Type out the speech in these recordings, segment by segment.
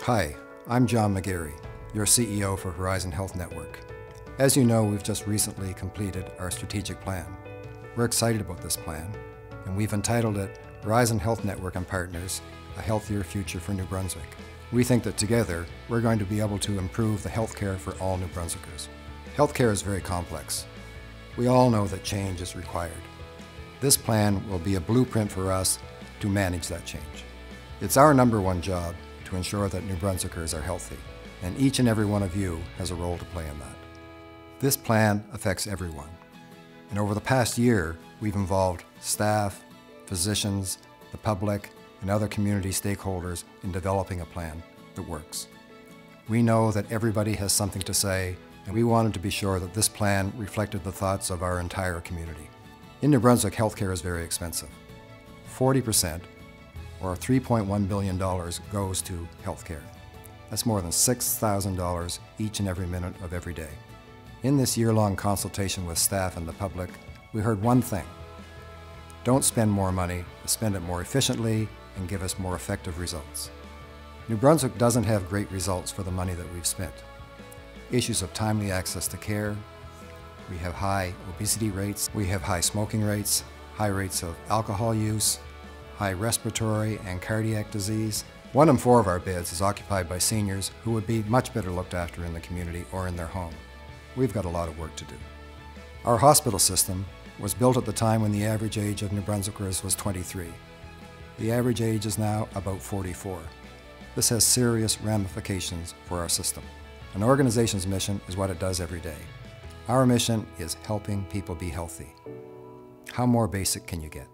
Hi, I'm John McGarry, your CEO for Horizon Health Network. As you know, we've just recently completed our strategic plan. We're excited about this plan, and we've entitled it Horizon Health Network and Partners, A Healthier Future for New Brunswick. We think that together, we're going to be able to improve the healthcare for all New Brunswickers. Healthcare is very complex. We all know that change is required. This plan will be a blueprint for us to manage that change. It's our number one job to ensure that New Brunswickers are healthy, and each and every one of you has a role to play in that. This plan affects everyone, and over the past year, we've involved staff, physicians, the public, and other community stakeholders in developing a plan that works. We know that everybody has something to say, and we wanted to be sure that this plan reflected the thoughts of our entire community. In New Brunswick, healthcare is very expensive. 40%, or $3.1 billion, goes to healthcare. That's more than $6,000 each and every minute of every day. In this year-long consultation with staff and the public, we heard one thing: don't spend more money, but spend it more efficiently and give us more effective results. New Brunswick doesn't have great results for the money that we've spent. Issues of timely access to care, we have high obesity rates, we have high smoking rates, high rates of alcohol use, high respiratory and cardiac disease. 1 in 4 of our beds is occupied by seniors who would be much better looked after in the community or in their home. We've got a lot of work to do. Our hospital system was built at the time when the average age of New Brunswickers was 23. The average age is now about 44. This has serious ramifications for our system. An organization's mission is what it does every day. Our mission is helping people be healthy. How more basic can you get?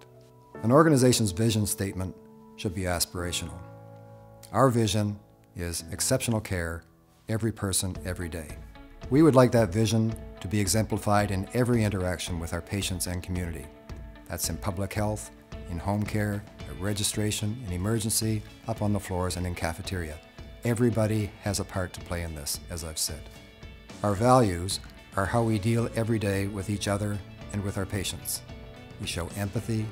An organization's vision statement should be aspirational. Our vision is exceptional care, every person, every day. We would like that vision to be exemplified in every interaction with our patients and community. That's in public health, in home care, at registration, in emergency, up on the floors, and in cafeteria. Everybody has a part to play in this, as I've said. Our values are how we deal every day with each other and with our patients. We show empathy,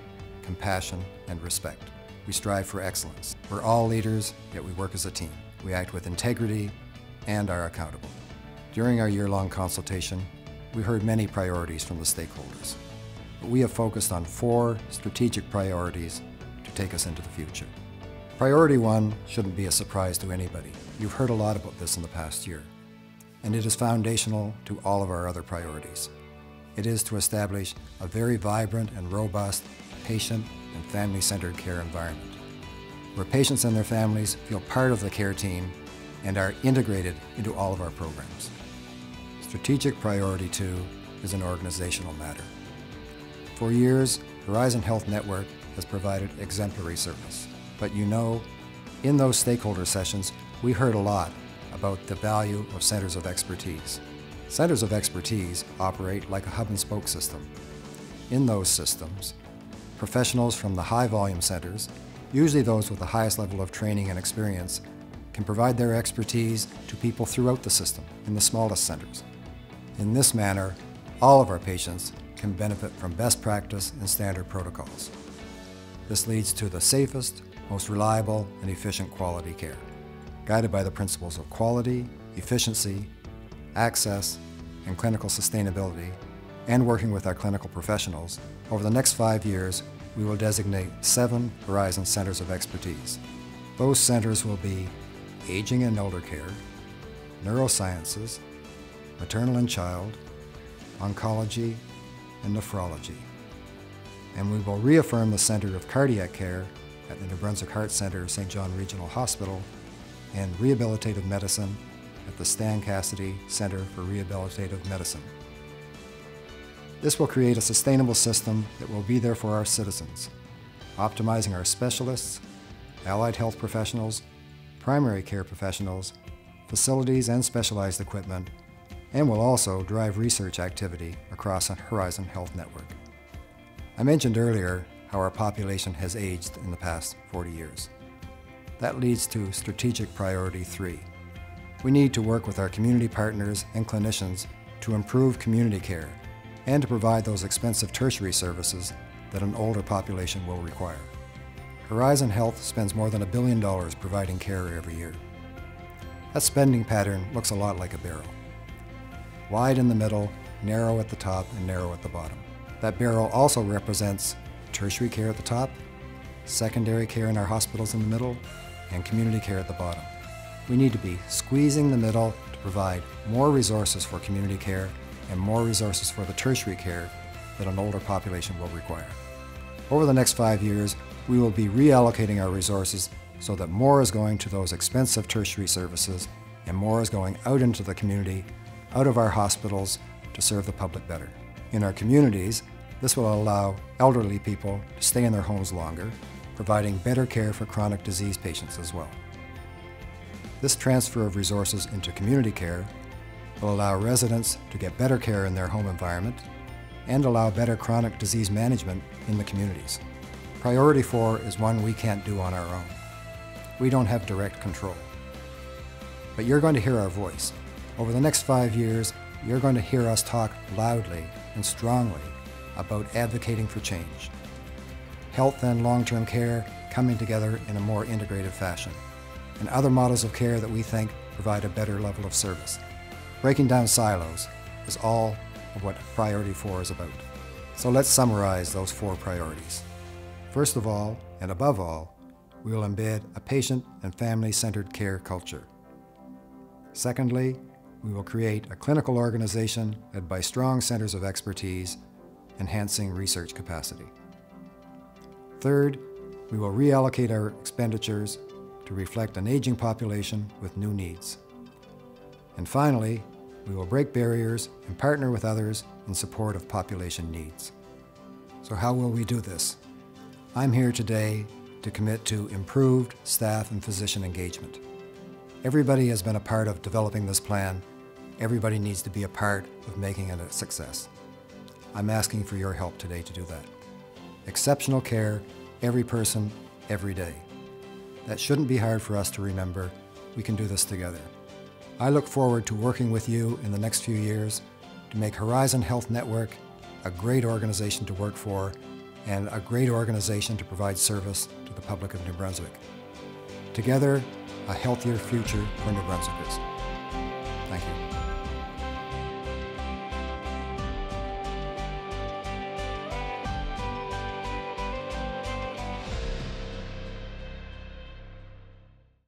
compassion, and respect. We strive for excellence. We're all leaders, yet we work as a team. We act with integrity and are accountable. During our year-long consultation, we heard many priorities from the stakeholders, but we have focused on 4 strategic priorities to take us into the future. Priority 1 shouldn't be a surprise to anybody. You've heard a lot about this in the past year, and it is foundational to all of our other priorities. It is to establish a very vibrant and robust patient and family-centered care environment, where patients and their families feel part of the care team and are integrated into all of our programs. Strategic priority 2 is an organizational matter. For years, Horizon Health Network has provided exemplary service. But you know, in those stakeholder sessions, we heard a lot about the value of centers of expertise. Centers of expertise operate like a hub-and-spoke system. In those systems, professionals from the high-volume centers, usually those with the highest level of training and experience, can provide their expertise to people throughout the system in the smallest centers. In this manner, all of our patients can benefit from best practice and standard protocols. This leads to the safest, most reliable, and efficient quality care, guided by the principles of quality, efficiency, access, and clinical sustainability, and working with our clinical professionals. Over the next 5 years, we will designate 7 Horizon Centers of Expertise. Those centers will be aging and elder care, neurosciences, maternal and child, oncology, and nephrology. And we will reaffirm the Center of Cardiac Care at the New Brunswick Heart Centre, St. John Regional Hospital, and Rehabilitative Medicine at the Stan Cassidy Center for Rehabilitative Medicine. This will create a sustainable system that will be there for our citizens, optimizing our specialists, allied health professionals, primary care professionals, facilities and specialized equipment, and will also drive research activity across a Horizon Health Network. I mentioned earlier how our population has aged in the past 40 years. That leads to strategic priority 3. We need to work with our community partners and clinicians to improve community care and to provide those expensive tertiary services that an older population will require. Horizon Health spends more than $1 billion providing care every year. That spending pattern looks a lot like a barrel. Wide in the middle, narrow at the top, and narrow at the bottom. That barrel also represents tertiary care at the top, secondary care in our hospitals in the middle, and community care at the bottom. We need to be squeezing the middle to provide more resources for community care and more resources for the tertiary care that an older population will require. Over the next 5 years, we will be reallocating our resources so that more is going to those expensive tertiary services and more is going out into the community, out of our hospitals, to serve the public better. In our communities, this will allow elderly people to stay in their homes longer, providing better care for chronic disease patients as well. This transfer of resources into community care will allow residents to get better care in their home environment and allow better chronic disease management in the communities. Priority 4 is one we can't do on our own. We don't have direct control. But you're going to hear our voice. Over the next 5 years, you're going to hear us talk loudly and strongly about advocating for change. Health and long-term care coming together in a more integrated fashion, and other models of care that we think provide a better level of service. Breaking down silos is all of what Priority 4 is about. So let's summarize those 4 priorities. First of all, and above all, we will embed a patient and family-centered care culture. Secondly, we will create a clinical organization led by strong centers of expertise, enhancing research capacity. Third, we will reallocate our expenditures to reflect an aging population with new needs. And finally, we will break barriers and partner with others in support of population needs. So how will we do this? I'm here today to commit to improved staff and physician engagement. Everybody has been a part of developing this plan. Everybody needs to be a part of making it a success. I'm asking for your help today to do that. Exceptional care, every person, every day. That shouldn't be hard for us to remember. We can do this together. I look forward to working with you in the next few years to make Horizon Health Network a great organization to work for and a great organization to provide service to the public of New Brunswick. Together, a healthier future for New Brunswickers. Thank you.